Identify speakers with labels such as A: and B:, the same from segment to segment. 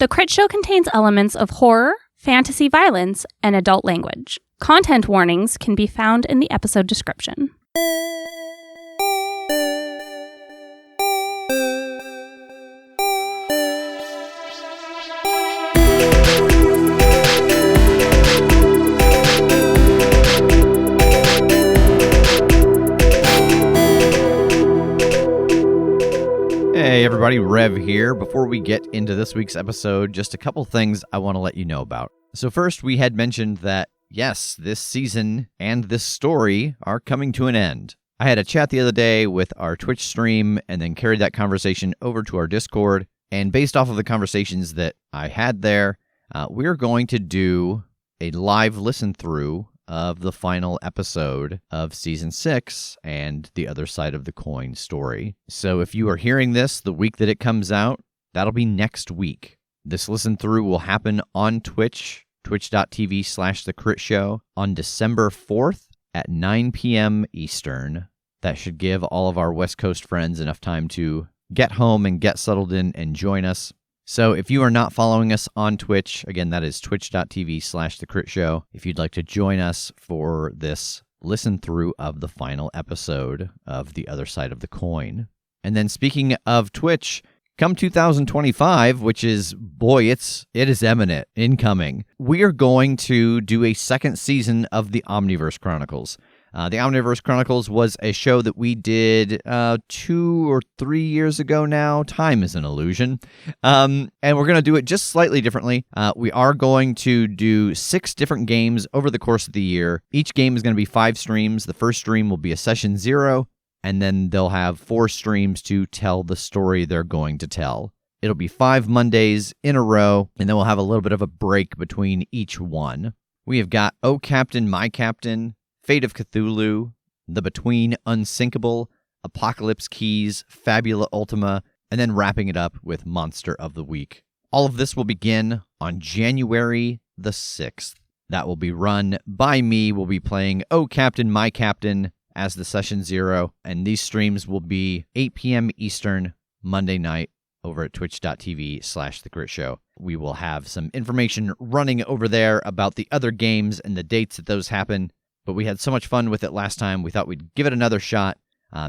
A: The Critshow contains elements of horror, fantasy violence, and adult language. Content warnings can be found in the episode description.
B: Hey everybody, Rev here. Before we get into this week's episode, just a couple things I want to let you know about. So first, we had mentioned that, yes, this season and this story are coming to an end. I had a chat the other day with our Twitch stream and then carried that conversation over to our Discord. And based off of the conversations that I had there, we're going to do a live listen-through of the final episode of Season 6 and the Other Side of the Coin story. So if you are hearing this the week that it comes out, that'll be next week. This listen-through will happen on Twitch, twitch.tv/thecritshow, on December 4th at 9 p.m. Eastern. That should give all of our West Coast friends enough time to get home and get settled in and join us. So if you are not following us on Twitch, again, that is twitch.tv/thecritshow. If you'd like to join us for this listen through of the final episode of The Other Side of the Coin. And then speaking of Twitch, come 2025, which is, boy, it is imminent, incoming. We are going to do a second season of the Omniverse Chronicles. The Omniverse Chronicles was a show that we did 2 or 3 years ago now. Time is an illusion. And we're going to do it just slightly differently. We are going to do 6 different games over the course of the year. Each game is going to be 5 streams. The first stream will be a session 0, and then they'll have 4 streams to tell the story they're going to tell. It'll be 5 Mondays in a row, and then we'll have a little bit of a break between each one. We have got Oh Captain, My Captain, Fate of Cthulhu, The Between Unsinkable, Apocalypse Keys, Fabula Ultima, and then wrapping it up with Monster of the Week. All of this will begin on January the 6th. That will be run by me. We'll be playing Oh Captain, My Captain as the Session 0, and these streams will be 8 p.m. Eastern, Monday night, over at twitch.tv/thecritshow. We will have some information running over there about the other games and the dates that those happen. But we had so much fun with it last time, we thought we'd give it another shot,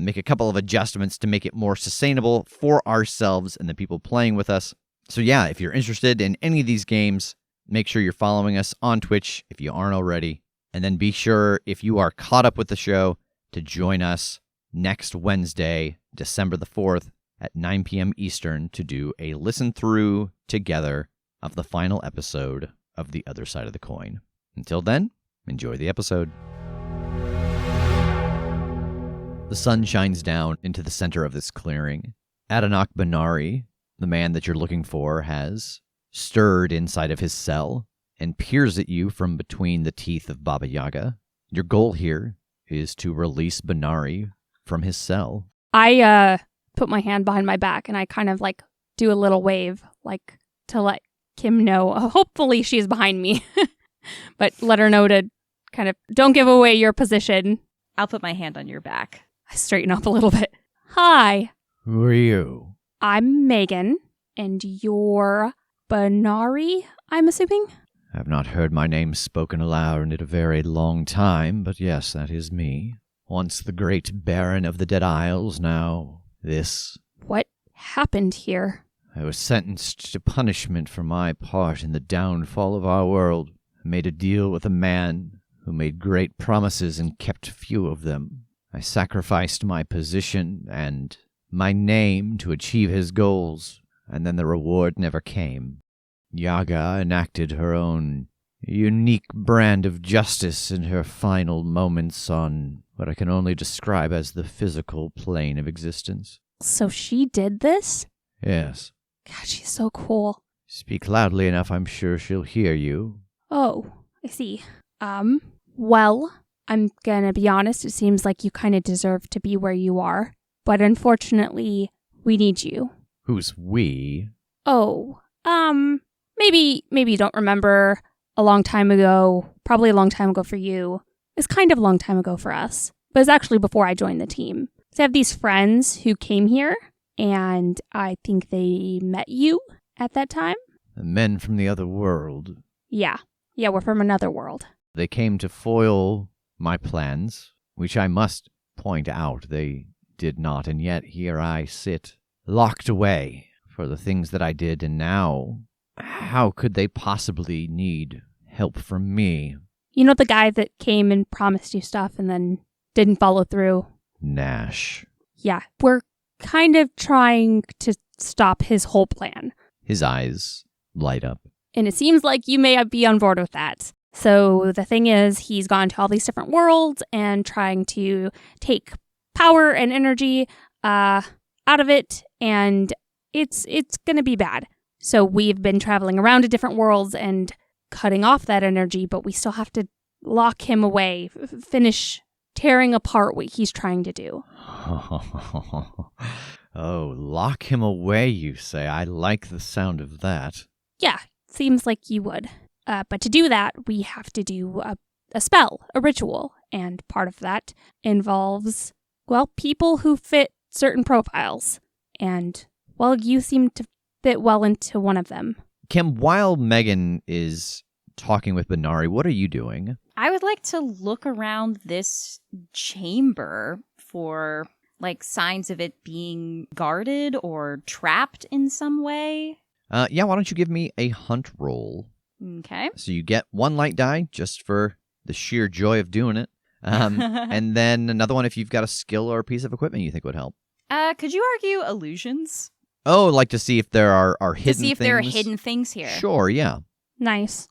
B: make a couple of adjustments to make it more sustainable for ourselves and the people playing with us. So yeah, if you're interested in any of these games, make sure you're following us on Twitch if you aren't already. And then be sure, if you are caught up with the show, to join us next Wednesday, December the 4th, at 9 p.m. Eastern to do a listen-through together of the final episode of The Other Side of the Coin. Until then, enjoy the episode. The sun shines down into the center of this clearing. Adonak Benari, the man that you're looking for, has stirred inside of his cell and peers at you from between the teeth of Baba Yaga. Your goal here is to release Benari from his cell.
A: I put my hand behind my back and I kind of like do a little wave, like to let Kim know. Hopefully she's behind me, but let her know to kind of don't give away your position.
C: I'll put my hand on your back.
A: I straighten up a little bit. Hi.
B: Who are you?
A: I'm Megan, and you're Benari, I'm assuming?
B: I've not heard my name spoken aloud in a very long time, but yes, that is me. Once the great Baron of the Dead Isles, now this.
A: What happened here?
B: I was sentenced to punishment for my part in the downfall of our world. I made a deal with a man who made great promises and kept few of them. I sacrificed my position and my name to achieve his goals, and then the reward never came. Yaga enacted her own unique brand of justice in her final moments on what I can only describe as the physical plane of existence.
A: So she did this?
B: Yes.
A: God, she's so cool.
B: Speak loudly enough, I'm sure she'll hear you.
A: Oh, I see. Well, I'm gonna be honest, it seems like you kind of deserve to be where you are. But unfortunately, we need you.
B: Who's we?
A: Oh, maybe you don't remember a long time ago, probably a long time ago for you. It's kind of a long time ago for us, but it's actually before I joined the team. So I have these friends who came here, and I think they met you at that time.
B: Men from the other world.
A: Yeah, we're from another world.
B: They came to foil my plans, which I must point out they did not, and yet here I sit, locked away for the things that I did, and now, how could they possibly need help from me?
A: You know the guy that came and promised you stuff and then didn't follow through?
B: Nash.
A: Yeah, we're kind of trying to stop his whole plan.
B: His eyes light up.
A: And it seems like you may be on board with that. So the thing is, he's gone to all these different worlds and trying to take power and energy out of it, and it's going to be bad. So we've been traveling around to different worlds and cutting off that energy, but we still have to lock him away, finish tearing apart what he's trying to do.
B: Oh, lock him away, you say? I like the sound of that.
A: Yeah, seems like you would. But to do that, we have to do a spell, a ritual, and part of that involves, well, people who fit certain profiles. And, well, you seem to fit well into one of them.
B: Kim, while Megan is talking with Benari, what are you doing?
C: I would like to look around this chamber for, like, signs of it being guarded or trapped in some way.
B: Yeah, why don't you give me a hunt roll?
C: Okay.
B: So you get one light die just for the sheer joy of doing it. And then another one if you've got a skill or a piece of equipment you think would help.
C: Could you argue illusions?
B: Oh, like to see if there are hidden things?
C: To see if there are hidden things here.
B: Sure, yeah.
A: Nice.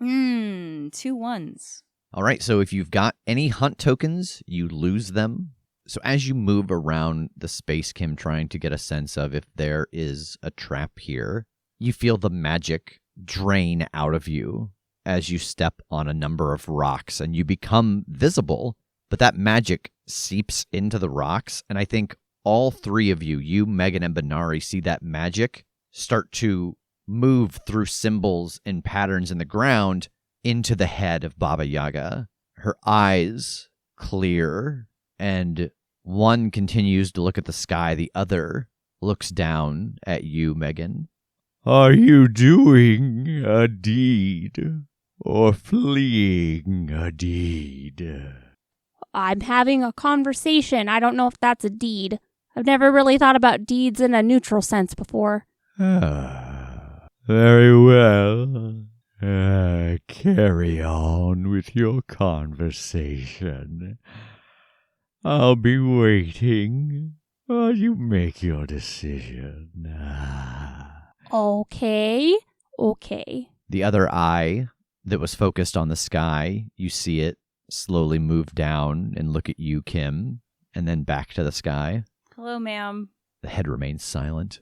C: 2 1s.
B: All right, so if you've got any hunt tokens, you lose them. So as you move around the space, Kim, trying to get a sense of if there is a trap here, you feel the magic drain out of you as you step on a number of rocks, and you become visible, but that magic seeps into the rocks, and I think all three of you, Megan, and Benari, see that magic start to move through symbols and patterns in the ground into the head of Baba Yaga. Her eyes clear, and one continues to look at the sky. The other looks down at you, Megan. Are you doing a deed or fleeing a deed?
A: I'm having a conversation. I don't know if that's a deed. I've never really thought about deeds in a neutral sense before.
B: Very well. Carry on with your conversation. I'll be waiting while you make your decision.
A: Okay.
B: The other eye that was focused on the sky, you see it slowly move down and look at you, Kim, and then back to the sky.
C: Hello, ma'am.
B: The head remains silent.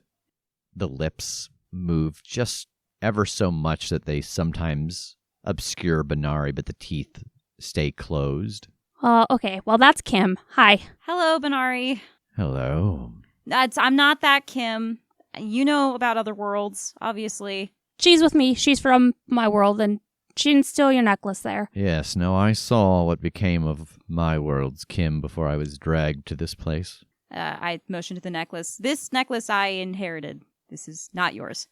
B: The lips move just ever so much that they sometimes obscure Benari, but the teeth stay closed.
A: Okay. Well, that's Kim. Hi.
C: Hello, Benari.
B: Hello.
C: I'm not that Kim. You know about other worlds, obviously.
A: She's with me. She's from my world, and she didn't steal your necklace there.
B: Yes, no, I saw what became of my world's Kim before I was dragged to this place.
C: I motioned to the necklace. This necklace I inherited. This is not yours.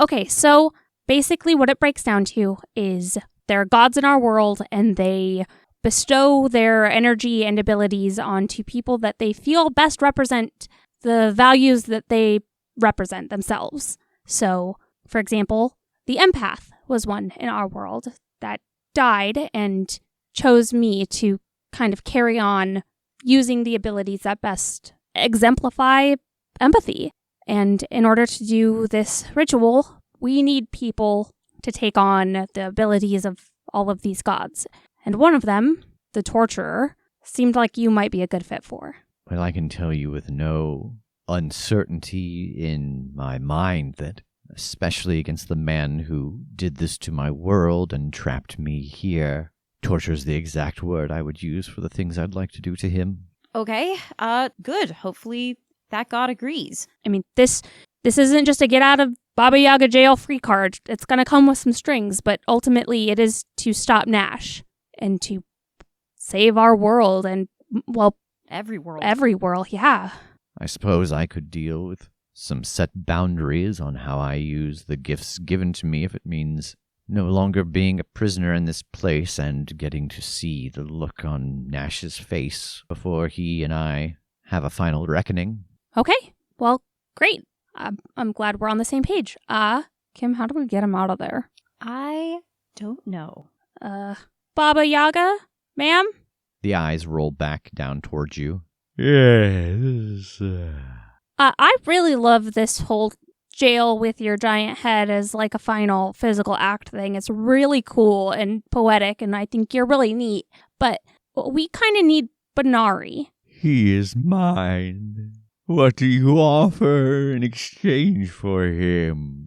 A: Okay, so basically what it breaks down to is there are gods in our world, and they bestow their energy and abilities onto people that they feel best represent the values that they represent themselves. So, for example, the empath was one in our world that died and chose me to kind of carry on using the abilities that best exemplify empathy. And in order to do this ritual, we need people to take on the abilities of all of these gods. And one of them, the torturer, seemed like you might be a good fit for.
B: Well, I can tell you with no uncertainty in my mind that, especially against the man who did this to my world and trapped me here, torture is the exact word I would use for the things I'd like to do to him.
C: Okay, good. Hopefully that god agrees.
A: I mean, this isn't just a get out of Baba Yaga jail free card. It's going to come with some strings, but ultimately it is to stop Nash and to save our world and, well,
C: every world.
A: Every world, yeah.
B: I suppose I could deal with some set boundaries on how I use the gifts given to me if it means no longer being a prisoner in this place and getting to see the look on Nash's face before he and I have a final reckoning.
A: Okay. Well, great. I'm glad we're on the same page. Kim, how do we get him out of there?
C: I don't know.
A: Baba Yaga, ma'am?
B: The eyes roll back down towards you.
D: Yes.
A: I really love this whole jail with your giant head as like a final physical act thing. It's really cool and poetic, and I think you're really neat. But we kind of need Benari.
D: He is mine. What do you offer in exchange for him?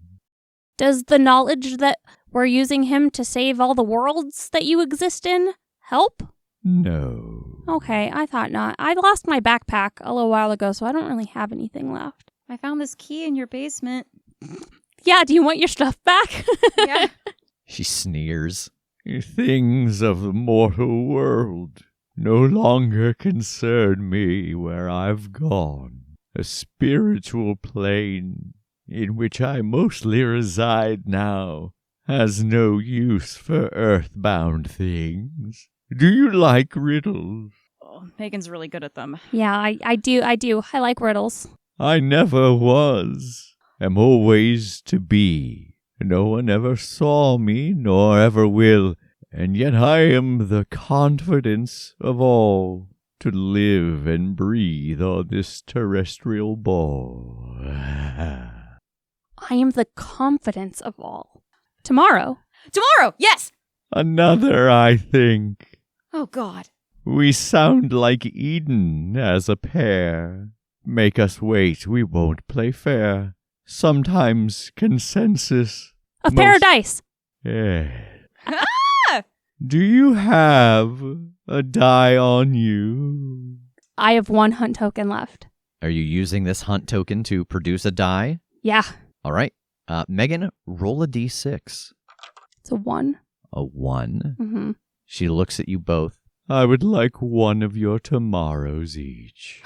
A: Does the knowledge that we're using him to save all the worlds that you exist in help?
D: No.
A: Okay, I thought not. I lost my backpack a little while ago, so I don't really have anything left.
C: I found this key in your basement.
A: Yeah, do you want your stuff back?
C: Yeah.
B: She sneers.
D: Things of the mortal world no longer concern me where I've gone. A spiritual plane in which I mostly reside now has no use for earthbound things. Do you like riddles?
C: Oh, Megan's really good at them.
A: Yeah, I do. I like riddles.
D: I never was, am always to be. No one ever saw me, nor ever will, and yet I am the confidence of all to live and breathe on this terrestrial ball.
A: I am the confidence of all. Tomorrow.
C: Tomorrow! Yes!
D: Another, I think.
C: Oh, God.
D: We sound like Eden as a pair. Make us wait, we won't play fair. Sometimes consensus.
A: Of paradise.
D: Yeah.
C: Ah!
D: Do you have a die on you?
A: I have 1 hunt token left.
B: Are you using this hunt token to produce a die?
A: Yeah.
B: All right. Megan, roll a d6.
A: It's a 1.
B: A 1.
A: Mm-hmm.
B: She looks at you both.
D: I would like one of your tomorrows each.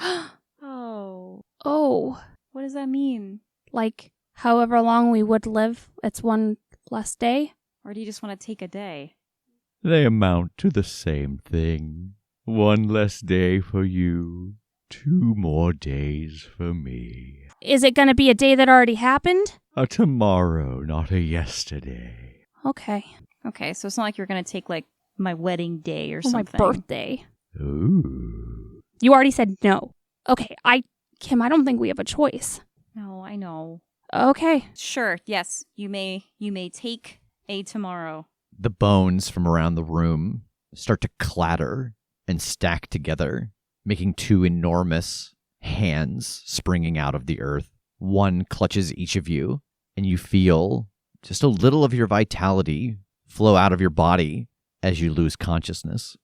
C: Oh.
A: Oh.
C: What does that mean?
A: Like, however long we would live, it's 1 less day?
C: Or do you just want to take a day?
D: They amount to the same thing. 1 less day for you, 2 more days for me.
A: Is it going to be a day that already happened?
D: A tomorrow, not a yesterday.
A: Okay.
C: Okay, so it's not like you're going to take, like, my wedding day or
A: Or
C: something.
A: my birthday.
D: Ooh.
A: You already said no. Okay, Kim, I don't think we have a choice.
C: No, I know.
A: Okay.
C: Sure, yes, you may take a tomorrow.
B: The bones from around the room start to clatter and stack together, making 2 enormous hands springing out of the earth. One clutches each of you, and you feel just a little of your vitality flow out of your body as you lose consciousness.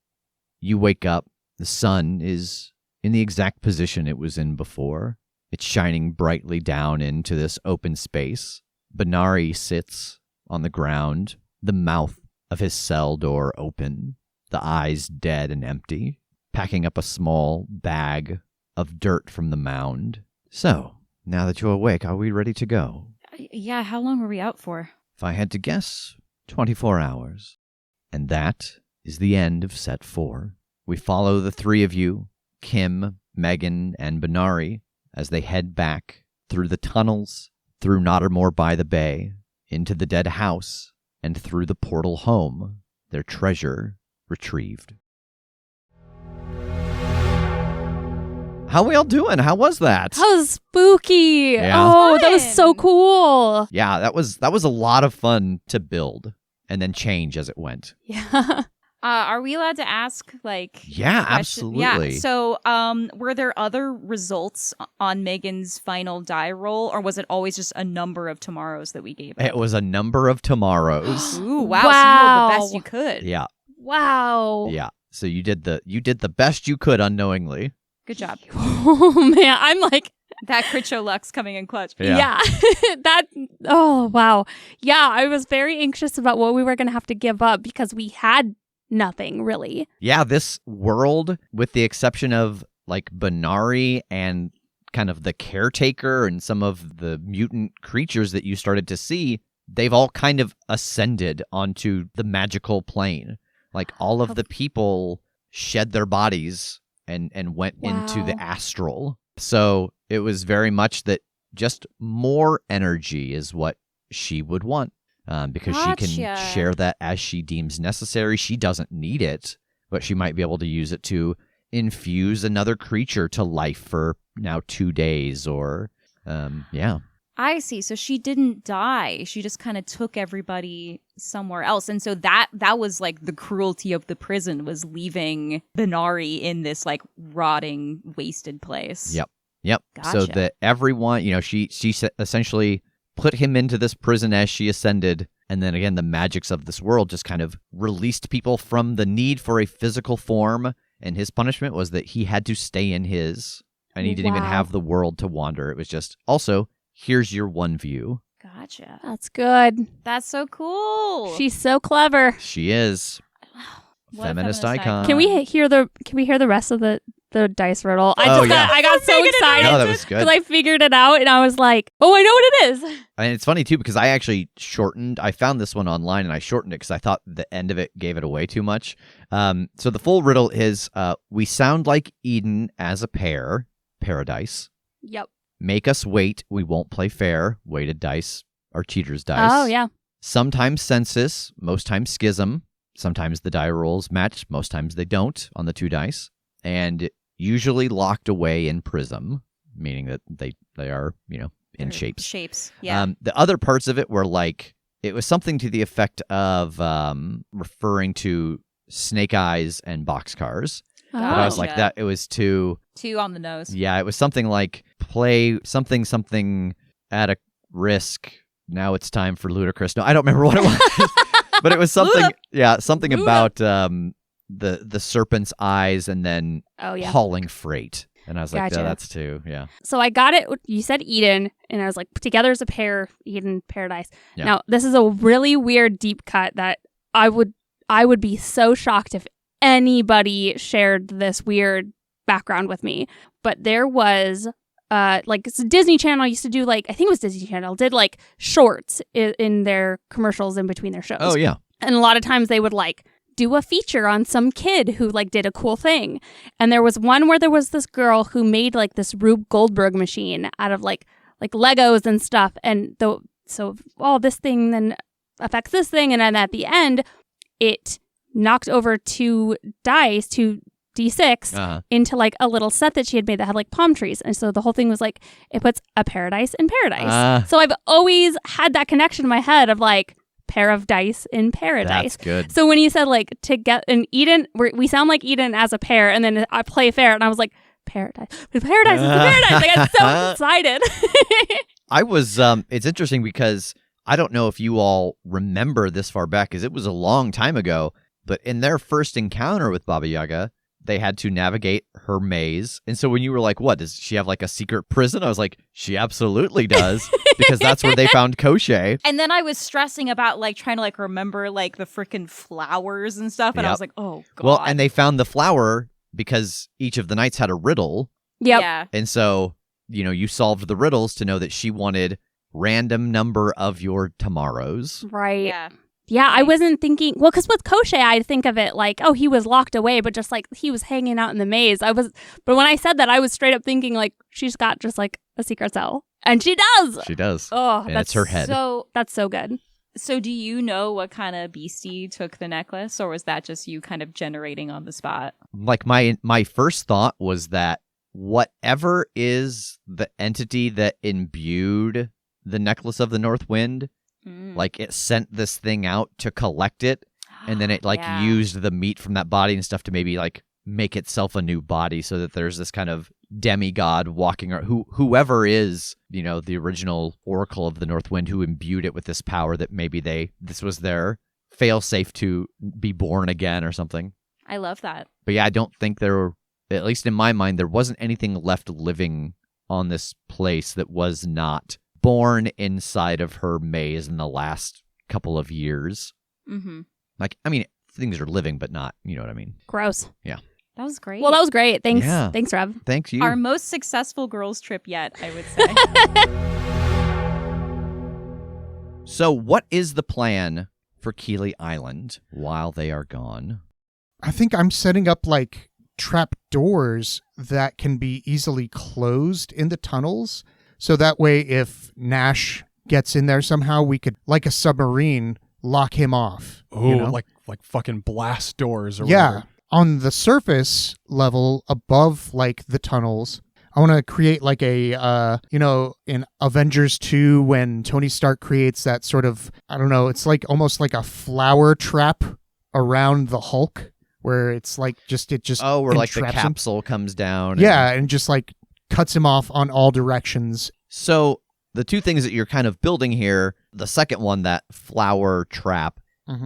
B: You wake up. The sun is in the exact position it was in before. It's shining brightly down into this open space. Benari sits on the ground, the mouth of his cell door open, the eyes dead and empty, packing up a small bag of dirt from the mound. So, now that you're awake, are we ready to go?
C: Yeah, how long were we out for?
B: If I had to guess, 24 hours. And that is the end of set 4. We follow the 3 of you, Kim, Megan, and Benari, as they head back through the tunnels, through Nottermore by the Bay, into the dead house, and through the portal home, their treasure retrieved. How we all doing? How was that?
A: That was spooky.
B: Yeah.
A: Oh, that was so
C: Fun.
A: cool.
B: Yeah, that was a lot of fun to build and then change as it went.
A: Yeah.
C: Are we allowed to ask, like...
B: Yeah,
C: questions?
B: absolutely.
C: Yeah, so were there other results on Megan's final die roll, or was it always just a number of tomorrows that we gave her?
B: It was a number of tomorrows.
C: Ooh, wow.
A: Wow.
C: So you rolled the best you could.
B: Yeah.
A: Wow.
B: Yeah. So you did the best you could unknowingly.
C: Good job.
A: Oh, man. I'm like,
C: That Critshow Lux coming in clutch.
A: yeah. Oh, wow. Yeah, I was very anxious about what we were going to have to give up because we had nothing, really.
B: Yeah, this world, with the exception of like Benari and kind of the caretaker and some of the mutant creatures that you started to see, they've all kind of ascended onto the magical plane. Like all of the people shed their bodies and went into the astral. So it was very much that just more energy is what she would want. Because she can share that as she deems necessary. She doesn't need it, but she might be able to use it to infuse another creature to life for now 2 days or, yeah.
C: I see. So she didn't die. She just kind of took everybody somewhere else. And so that was like the cruelty of the prison, was leaving Benari in this like rotting, wasted place.
B: Yep.
C: Gotcha.
B: So that everyone, she essentially put him into this prison as she ascended. And then again, the magics of this world just kind of released people from the need for a physical form. And his punishment was that he had to stay in his, and he didn't even have the world to wander. It was just, also, here's your one view.
C: Gotcha.
A: That's good.
C: That's so cool.
A: She's so clever.
B: She is. Feminist icon.
A: Can we hear the rest of the dice riddle? I got so excited.
B: No, that was good.
A: Because I figured it out and I was like, oh, I know what it is.
B: And it's funny too, because I actually I found this one online and I shortened it because I thought the end of it gave it away too much. So the full riddle is, we sound like Eden as a pair, paradise.
A: Yep.
B: Make us wait, we won't play fair. Weighted dice are cheaters' dice.
A: Oh, yeah.
B: Sometimes census, most times schism. Sometimes the die rolls match, most times they don't on the 2 dice. And usually locked away in prism, meaning that they are, in shapes.
C: Shapes, yeah.
B: The other parts of it were like, it was something to the effect of referring to snake eyes and boxcars.
A: Oh.
B: But I was like, that it was too
C: on the nose.
B: Yeah, it was something like play something at a risk. Now it's time for ludicrous. No, I don't remember what it was. But it was something, something about the serpent's eyes and then hauling freight. And I was like,
A: Gotcha.
B: that's too, yeah.
A: So I got it. You said Eden, and I was like, together as a pair, Eden, paradise.
B: Yeah.
A: Now, this is a really weird deep cut that I would be so shocked if anybody shared this weird background with me. But there was... Disney Channel used to do I think it was Disney Channel, did shorts in their commercials in between their shows.
B: Oh, yeah.
A: And a lot of times they would do a feature on some kid who did a cool thing. And there was one where there was this girl who made this Rube Goldberg machine out of Legos and stuff. And this thing then affects this thing. And then at the end, it knocked over 2 dice, 2 D6 into a little set that she had made that had palm trees. And so the whole thing was it puts a paradise in paradise. So I've always had that connection in my head of pair of dice in paradise.
B: That's good.
A: So when you said to get an Eden, we sound like Eden as a pair, and then I play fair and I was like, paradise. Paradise is the paradise. I got so excited.
B: I was, it's interesting because I don't know if you all remember this far back because it was a long time ago, but in their first encounter with Baba Yaga, they had to navigate her maze. And so when you were like, what, does she have a secret prison? I was like, she absolutely does, because that's where they found Koshé.
C: And then I was stressing about trying to remember the freaking flowers and stuff. And I was like, oh, God.
B: Well, and they found the flower because each of the knights had a riddle.
A: Yep.
C: Yeah.
B: And so, you solved the riddles to know that she wanted random number of your tomorrows.
A: Right.
C: Yeah.
A: Yeah, I wasn't thinking... Well, because with Koshé, I'd think of it he was locked away, but just he was hanging out in the maze. But when I said that, I was straight up thinking she's got just a secret cell. And she does!
B: She does.
A: Oh,
B: and it's her head.
A: That's so good.
C: So do you know what kind of beastie took the necklace, or was that just you kind of generating on the spot?
B: My first thought was that whatever is the entity that imbued the necklace of the North Wind... it sent this thing out to collect it, and then it used the meat from that body and stuff to maybe make itself a new body, so that there's this kind of demigod walking around, whoever is, the original Oracle of the North Wind, who imbued it with this power that maybe this was their fail-safe to be born again or something.
C: I love that.
B: But yeah, I don't think at least in my mind, there wasn't anything left living on this place that was not born inside of her maze in the last couple of years.
C: Mm-hmm.
B: Things are living, but not, you know what I mean?
A: Gross.
B: Yeah.
C: That was great.
A: Well, that was great. Thanks.
B: Yeah.
A: Thanks, Rev.
B: Thanks, you.
C: our most successful girls trip yet, I would say.
B: So what is the plan for Keeley Island while they are gone?
E: I think I'm setting up like trap doors that can be easily closed in the tunnels. So that way, if Nash gets in there somehow, we could, like a submarine, lock him off.
F: Oh,
E: you know?
F: like fucking blast doors or
E: Yeah.
F: whatever.
E: On the surface level above like the tunnels, I want to create like a, in Avengers 2 when Tony Stark creates that sort of, I don't know, it's like almost like a flower trap around the Hulk where it's like
B: Where like the
E: entraps him.
B: capsule comes down.
E: Yeah, and just like cuts him off on all directions.
B: So the two things that you're kind of building here, the second one, that flower trap,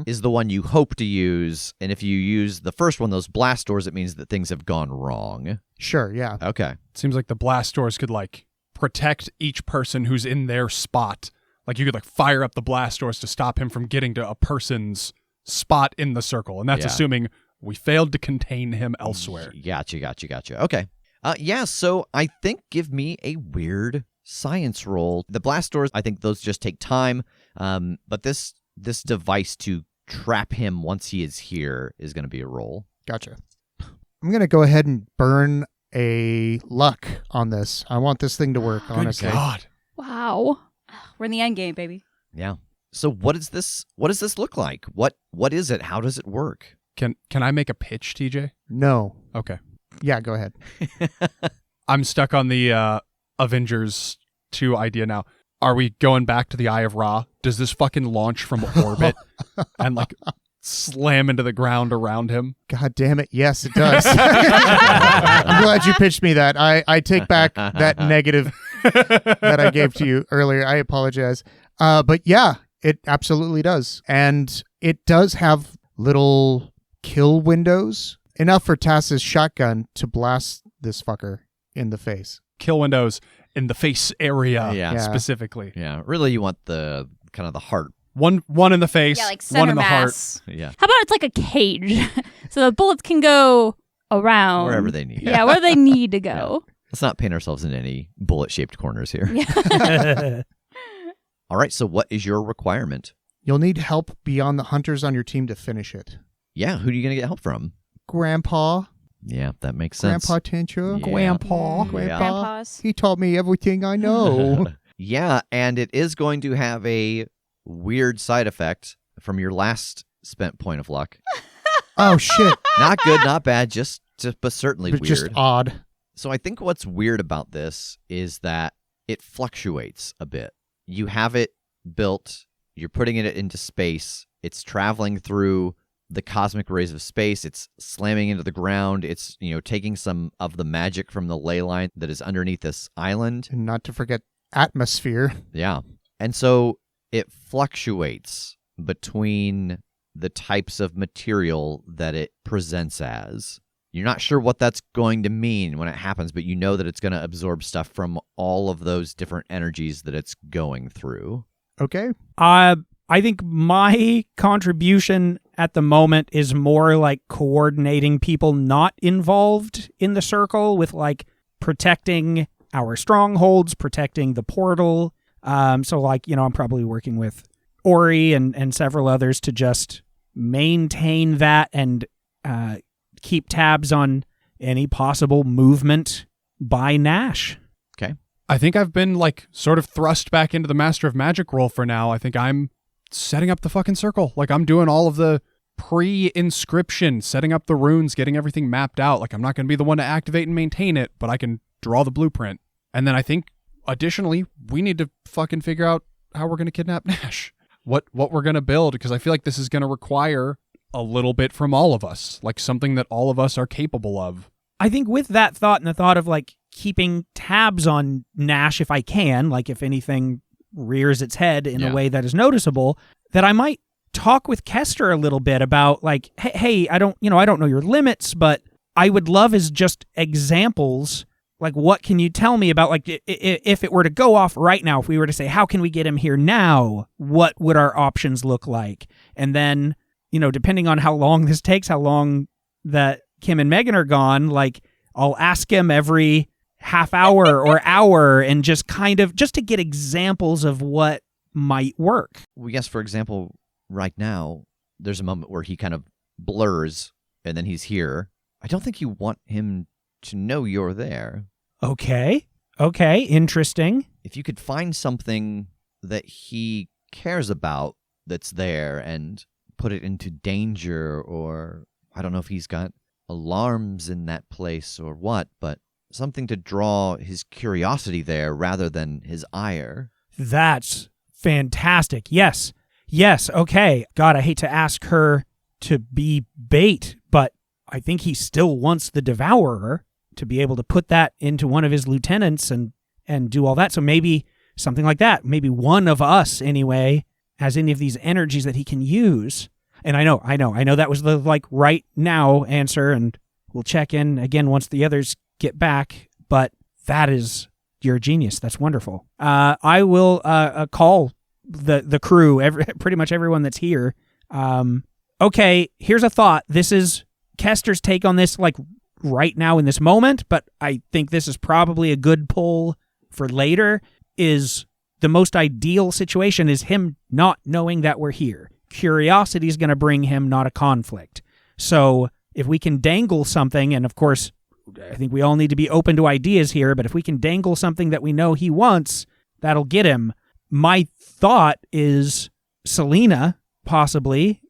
B: is the one you hope to use. And if you use the first one, those blast doors, it means that things have gone wrong.
E: Sure, yeah.
B: Okay.
F: Seems like the blast doors could like protect each person who's in their spot. Like you could like fire up the blast doors to stop him from getting to a person's spot in the circle. And that's
B: Yeah.
F: assuming we failed to contain him elsewhere.
B: Gotcha. Okay. So I think give me a weird science roll. The blast doors, I think those just take time. But this device to trap him once he is here is going to be a roll.
E: Gotcha. I'm going to go ahead and burn a luck on this. I want this thing to work, honestly.
F: Good God.
A: Wow.
C: We're in the end game, baby.
B: Yeah. So what does this look like? What is it? How does it work?
F: Can I make a pitch, TJ?
E: No.
F: Okay.
E: Yeah, go ahead.
F: I'm stuck on the Avengers 2 idea now. Are we going back to the Eye of Ra? Does this fucking launch from orbit and like slam into the ground around him?
E: God damn it. Yes, it does. I'm glad you pitched me that. I take back that negative that I gave to you earlier. I apologize. But yeah, it absolutely does. And it does have little kill windows, enough for Tass's shotgun to blast this fucker in the face.
F: Kill windows in the face area
B: Yeah.
F: specifically.
B: Yeah. Really, you want the kind of the heart.
F: One in the face,
C: Yeah, like
F: one
C: center
F: in the
C: mass.
B: Yeah.
A: How about it's like a cage, so the bullets can go around
B: Wherever they need.
A: Yeah, where they need to go.
B: Let's not paint ourselves in any bullet-shaped corners here.
A: Yeah.
B: All right. So what is your requirement?
E: You'll need help beyond the hunters on your team to finish it.
B: Yeah. Who are you going to get help from?
E: Grandpa.
B: Yeah, that makes sense.
E: Grandpa Tincher.
B: Yeah.
E: Grandpa.
C: Mm,
E: Grandpa.
C: Grandpas.
E: He taught me everything I know.
B: Yeah, and it is going to have a weird side effect from your last spent point of luck.
E: Oh, shit.
B: Not good, not bad, but certainly
E: But
B: weird.
E: just odd.
B: So I think what's weird about this is that it fluctuates a bit. You have it built, you're putting it into space, it's traveling through the cosmic rays of space, it's slamming into the ground, it's, taking some of the magic from the ley line that is underneath this island.
E: And not to forget atmosphere.
B: Yeah. And so it fluctuates between the types of material that it presents as. You're not sure what that's going to mean when it happens, but you know that it's going to absorb stuff from all of those different energies that it's going through.
E: Okay.
G: I think my contribution at the moment is more like coordinating people not involved in the circle with like protecting our strongholds, protecting the portal. So like, I'm probably working with Ori and several others to just maintain that and keep tabs on any possible movement by Nash.
B: Okay.
F: I think I've been like sort of thrust back into the Master of Magic role for now. I think I'm setting up the fucking circle. Like I'm doing all of the pre-inscription, setting up the runes, getting everything mapped out. Like I'm not going to be the one to activate and maintain it, but I can draw the blueprint. And then I think additionally, we need to fucking figure out how we're going to kidnap Nash. What we're going to build, because I feel like this is going to require a little bit from all of us, like something that all of us are capable of.
G: I think with that thought and the thought of like keeping tabs on Nash if I can, like if anything rears its head in a way that is noticeable, that I might talk with Kester a little bit about like, hey, I don't know your limits, but I would love as just examples. Like, what can you tell me about, like, if it were to go off right now, if we were to say, how can we get him here now? What would our options look like? And then, depending on how long this takes, how long that Kim and Megan are gone, like I'll ask him every half hour or hour and just to get examples of what might work.
B: Well, yes, for example, right now, there's a moment where he kind of blurs and then he's here. I don't think you want him to know you're there.
G: Okay, interesting.
B: If you could find something that he cares about that's there and put it into danger, or I don't know if he's got alarms in that place or what, but something to draw his curiosity there rather than his ire.
G: That's fantastic. Yes, okay. God, I hate to ask her to be bait, but I think he still wants the Devourer to be able to put that into one of his lieutenants and do all that. So maybe something like that. Maybe one of us, anyway, has any of these energies that he can use. And I know that was the right now answer, and we'll check in again once the others get back. But you're a genius. That's wonderful. I will call the crew, pretty much everyone that's here. Okay, here's a thought. This is Kester's take on this, right now in this moment, but I think this is probably a good pull for later. Is the most ideal situation is him not knowing that we're here. Curiosity is going to bring him, not a conflict. So if we can dangle something, and of course, I think we all need to be open to ideas here, but if we can dangle something that we know he wants, that'll get him. My thought is Selena, possibly,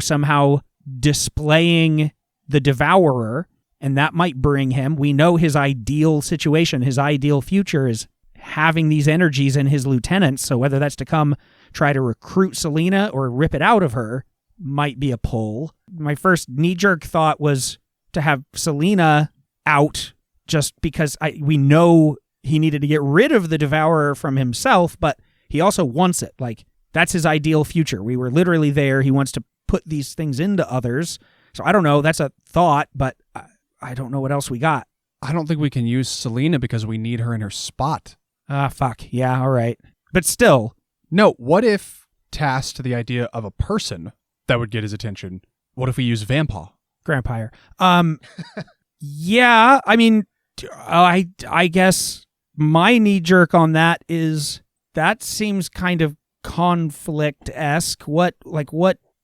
G: somehow displaying the Devourer, and that might bring him. We know his ideal situation, his ideal future is having these energies in his lieutenants, so whether that's to come try to recruit Selena or rip it out of her might be a pull. My first knee-jerk thought was to have Selena out just because we know he needed to get rid of the Devourer from himself, but he also wants it. That's his ideal future. We were literally there. He wants to put these things into others. So I don't know. That's a thought, but I don't know what else we got.
F: I don't think we can use Selena because we need her in her spot.
G: Fuck. Yeah, all right. But still.
F: No, what if Tass to the idea of a person that would get his attention? What if we use Vampire?
G: Grampire. Yeah, I mean, I guess my knee-jerk on that is that seems kind of conflict-esque. What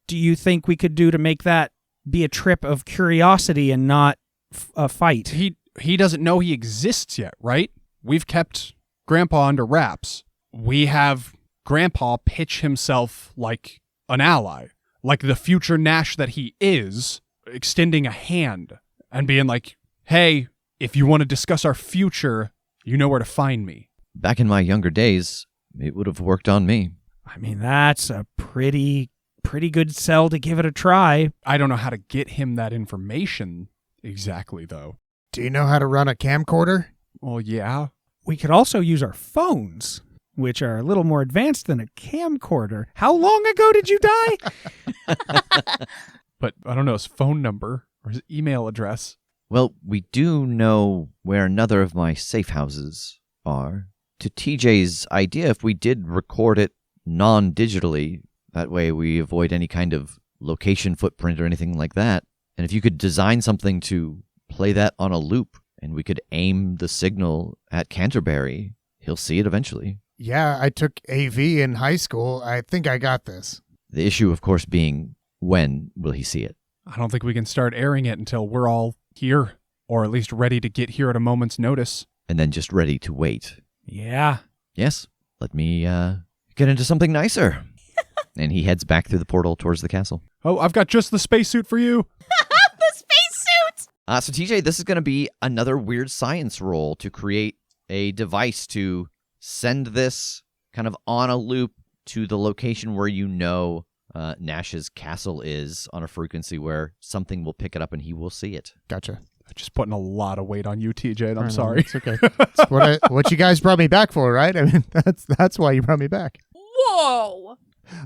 G: do you think we could do to make that be a trip of curiosity and not a fight?
F: He doesn't know he exists yet, right? We've kept Grandpa under wraps. We have Grandpa pitch himself like an ally, like the future Nash that he is, extending a hand and being like, hey, if you want to discuss our future, you know where to find me.
B: Back in my younger days, it would have worked on me.
G: I mean, that's a pretty good sell to give it a try.
F: I don't know how to get him that information exactly, though.
E: Do you know how to run a camcorder?
F: Well, yeah.
G: We could also use our phones, which are a little more advanced than a camcorder. How long ago did you die?
F: But I don't know his phone number or his email address.
B: Well, we do know where another of my safe houses are. To TJ's idea, if we did record it non-digitally, that way we avoid any kind of location footprint or anything like that. And if you could design something to play that on a loop, and we could aim the signal at Canterbury, he'll see it eventually.
E: Yeah, I took AV in high school. I think I got this.
B: The issue, of course, being when will he see it?
F: I don't think we can start airing it until we're all here, or at least ready to get here at a moment's notice.
B: And then just ready to wait.
G: Yeah.
B: Yes, let me get into something nicer. And he heads back through the portal towards the castle.
F: Oh, I've got just the spacesuit for you.
C: The spacesuit!
B: So TJ, this is going to be another weird science roll to create a device to send this kind of on a loop to the location where you know Nash's castle is on a frequency where something will pick it up and he will see it.
E: Gotcha.
F: I'm just putting a lot of weight on you, TJ, and I'm sorry.
E: It's okay. It's what you guys brought me back for, right? I mean, that's why you brought me back.
A: Whoa!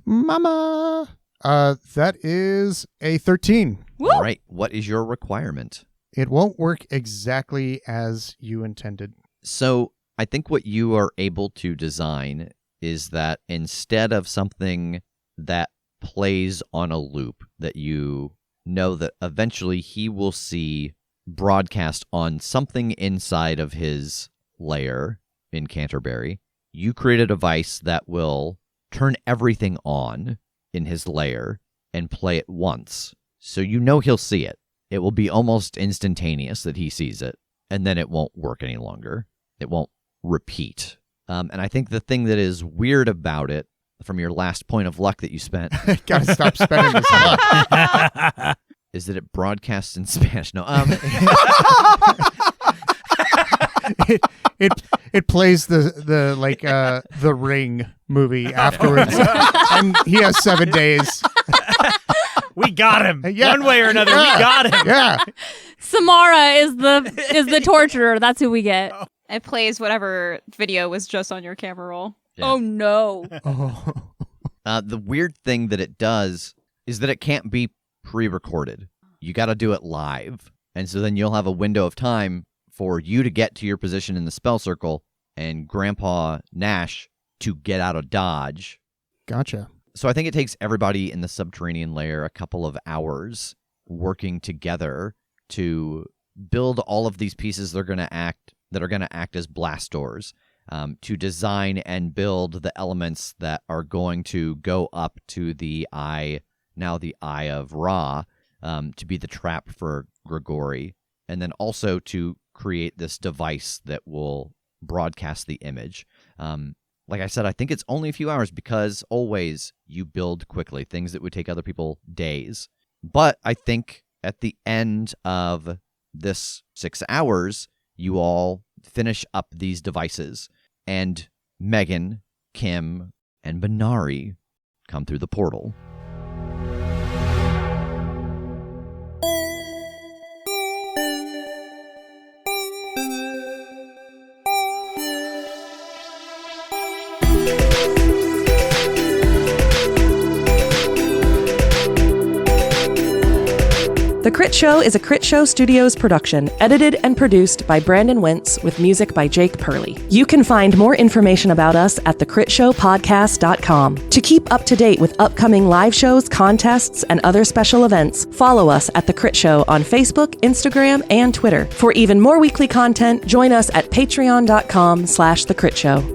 E: Mama! That is a 13.
A: Woo!
B: All right, what is your requirement?
E: It won't work exactly as you intended.
B: So I think what you are able to design is that instead of something that plays on a loop that you know that eventually he will see broadcast on something inside of his lair in Canterbury. You create a device that will turn everything on in his lair and play it once. So you know he'll see it. It will be almost instantaneous that he sees it, and then it won't work any longer. It won't repeat. And I think the thing that is weird about it, from your last point of luck that you spent...
E: Gotta stop spending this luck.
B: is that it broadcasts in Spanish. No,
E: it plays the Ring movie afterwards, and he has 7 days.
G: We got him.
E: Yeah.
G: One way or another, we got him.
E: Yeah,
A: Samara is the torturer. That's who we get.
C: It plays whatever video was just on your camera roll.
B: Yeah.
A: Oh no.
B: The weird thing that it does is that it can't be pre-recorded. You got to do it live. And so then you'll have a window of time for you to get to your position in the spell circle and Grandpa Nash to get out of dodge.
E: Gotcha.
B: So I think it takes everybody in the subterranean layer a couple of hours working together to build all of these pieces that are going to act as blast doors, to design and build the elements that are going to go up to the eye of Ra, to be the trap for Grigori, and then also to create this device that will broadcast the image. Like I said, I think it's only a few hours because always you build quickly, things that would take other people days. But I think at the end of this 6 hours, you all finish up these devices, and Megan, Kim, and Benari come through the portal.
H: The Critshow is a Critshow Studios production, edited and produced by Brandon Wentz with music by Jake Purley. You can find more information about us at thecritshowpodcast.com. To keep up to date with upcoming live shows, contests, and other special events, follow us at The Crit Show on Facebook, Instagram, and Twitter. For even more weekly content, join us at patreon.com/thecritShow.